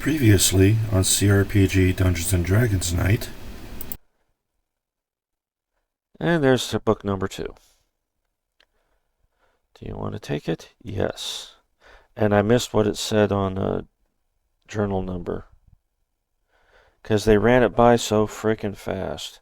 Previously on CRPG Dungeons & Dragons Night. And there's book number 2. Do you want to take it? Yes. And I missed what it said on journal number. Because they ran it by so frickin' fast.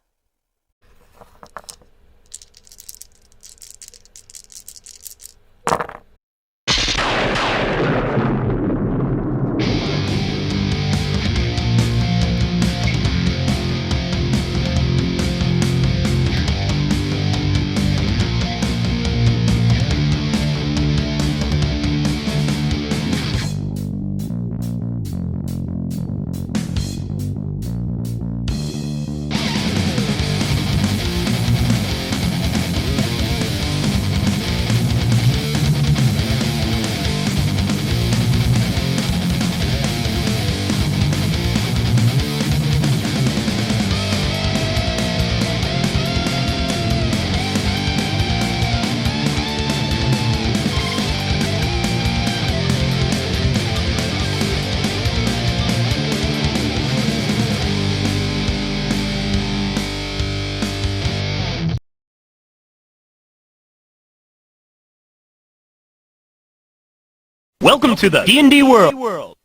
Welcome to the D&D world.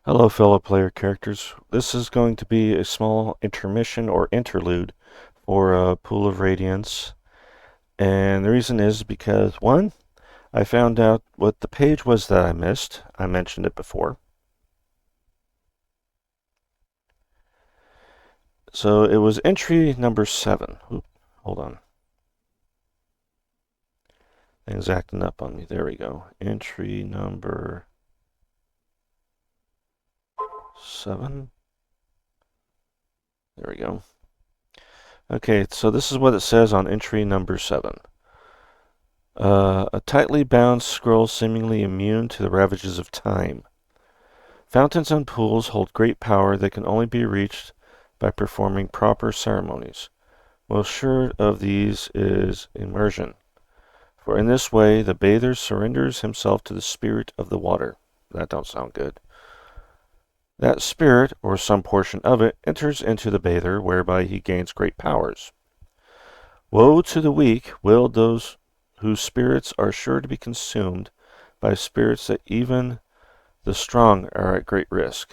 Hello, fellow player characters. This is going to be a small intermission or interlude for Pool of Radiance. And the reason is because, one, I found out what the page was that I missed. I mentioned it before. So it was entry number 7. Oop, hold on. Things acting up on me. There we go. Entry number 7. There we go. Okay, so this is what it says on entry number 7. A tightly bound scroll seemingly immune to the ravages of time. Fountains and pools hold great power that can only be reached by performing proper ceremonies. Most sure of these is immersion, for in this way the bather surrenders himself to the spirit of the water. That don't sound good. That spirit, or some portion of it, enters into the bather, whereby he gains great powers. Woe to the weak, willed those whose spirits are sure to be consumed by spirits that even the strong are at great risk.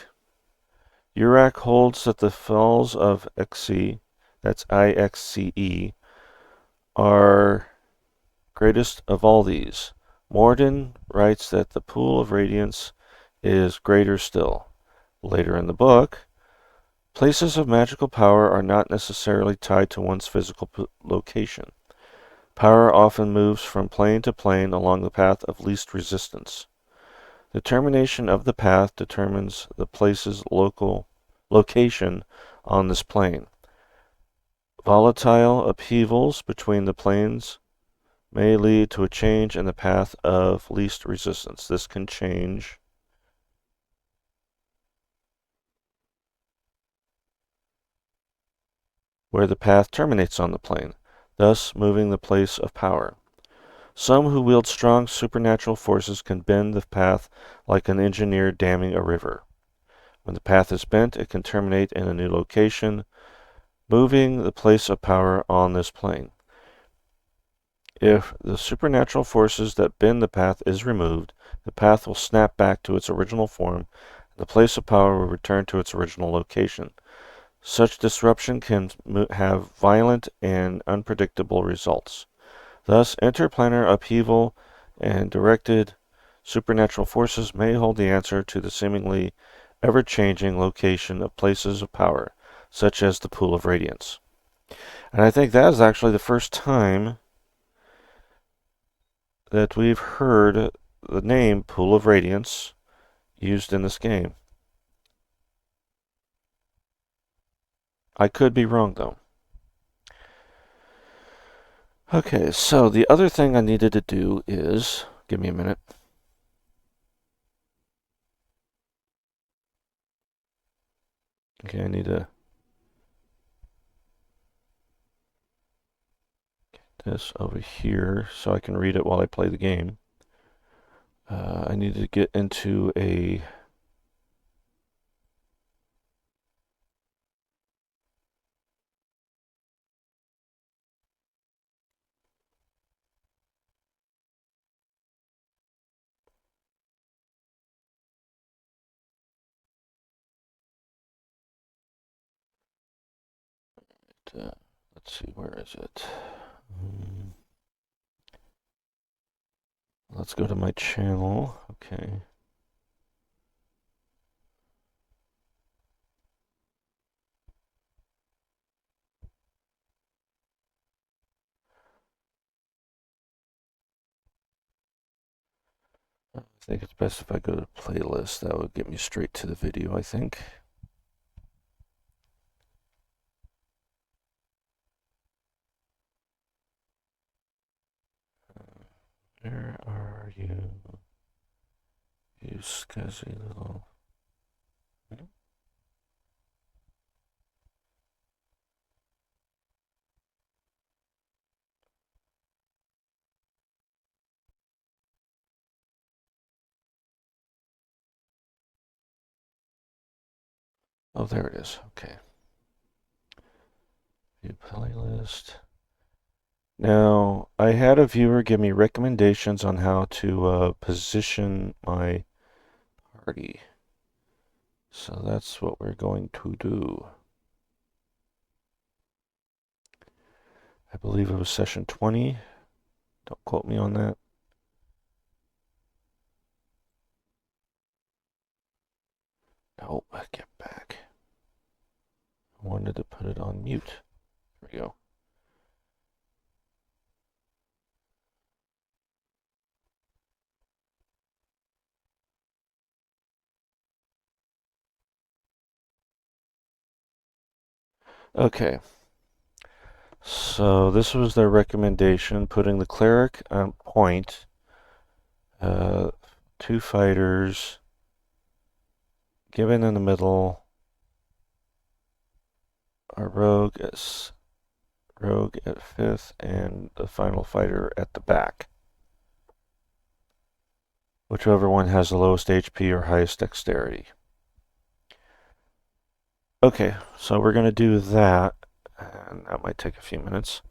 Urak holds that the falls of Xe, that's IXCE, are greatest of all these. Morden writes that the pool of radiance is greater still. Later in the book, places of magical power are not necessarily tied to one's physical location. Power often moves from plane to plane along the path of least resistance. The termination of the path determines the place's location on this plane. Volatile upheavals between the planes may lead to a change in the path of least resistance. This can change where the path terminates on the plane, thus moving the place of power. Some who wield strong supernatural forces can bend the path like an engineer damming a river. When the path is bent, it can terminate in a new location, moving the place of power on this plane. If the supernatural forces that bend the path is removed, the path will snap back to its original form, and the place of power will return to its original location. Such disruption can have violent and unpredictable results. Thus, interplanar upheaval and directed supernatural forces may hold the answer to the seemingly ever-changing location of places of power, such as the Pool of Radiance. And I think that is actually the first time that we've heard the name Pool of Radiance used in this game. I could be wrong, though. Okay, so the other thing I needed to do is, give me a minute. Okay, I need to get this over here so I can read it while I play the game. I need to get into a... let's see, where is it? Let's go to my channel. Okay. I think it's best if I go to playlist. That would get me straight to the video, I think. Where are you? You scuzzy little... Oh, there it is. Okay. View playlist. Now, I had a viewer give me recommendations on how to position my party. So that's what we're going to do. I believe it was session 20. Don't quote me on that. Oh, get back. I wanted to put it on mute. There we go. Okay. So this was their recommendation, putting the cleric on point, 2 fighters, given in the middle, a rogue at 5th, and the final fighter at the back. Whichever one has the lowest HP or highest dexterity. Okay, so we're going to do that, and that might take a few minutes.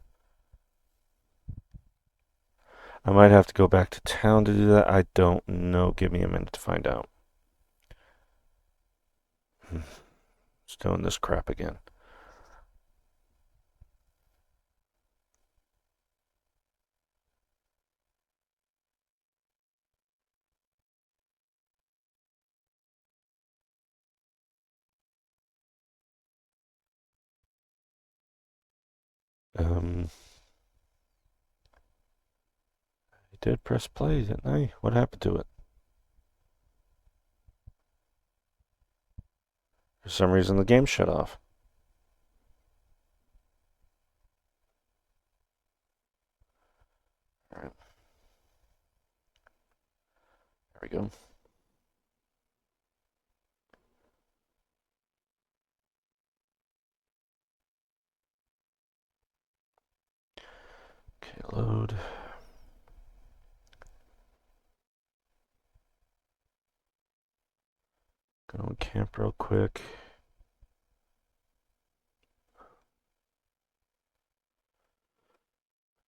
I might have to go back to town to do that. I don't know. Give me a minute to find out. It's doing this crap again. I did press play, didn't I? What happened to it? For some reason, the game shut off. All right. There we go. Okay, load. Go and camp real quick.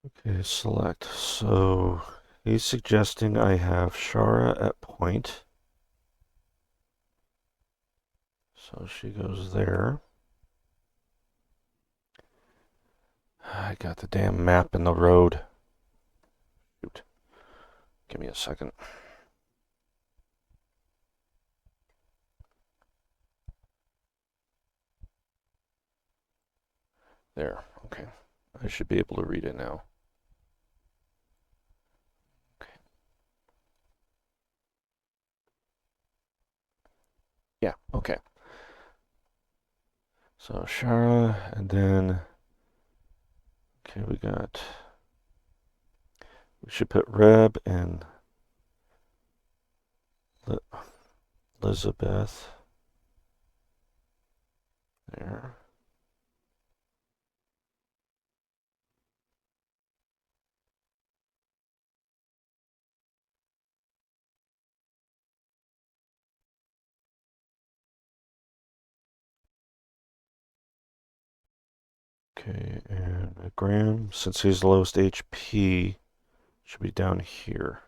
Okay, select. So he's suggesting I have Shara at point. So she goes there. I got the damn map in the road. Shoot. Give me a second. There. Okay. I should be able to read it now. Okay. Yeah, okay. So Shara, and then... Okay, we should put Reb and Elizabeth there. Okay, and Graham, since he's the lowest HP, should be down here.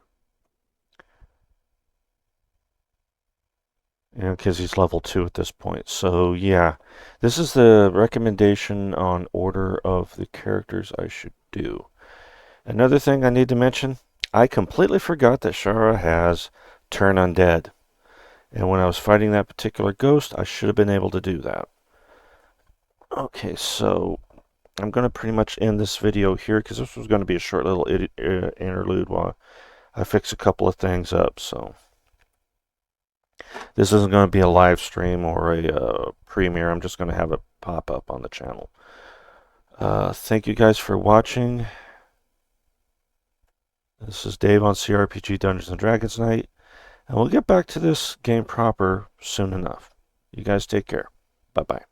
And because he's level 2 at this point. So yeah, this is the recommendation on order of the characters I should do. Another thing I need to mention, I completely forgot that Shara has Turn Undead. And when I was fighting that particular ghost, I should have been able to do that. Okay, so I'm going to pretty much end this video here because this was going to be a short little interlude while I fix a couple of things up. So this isn't going to be a live stream or a premiere. I'm just going to have it pop up on the channel. Thank you guys for watching. This is Dave on CRPG Dungeons & Dragons Night. And we'll get back to this game proper soon enough. You guys take care. Bye-bye.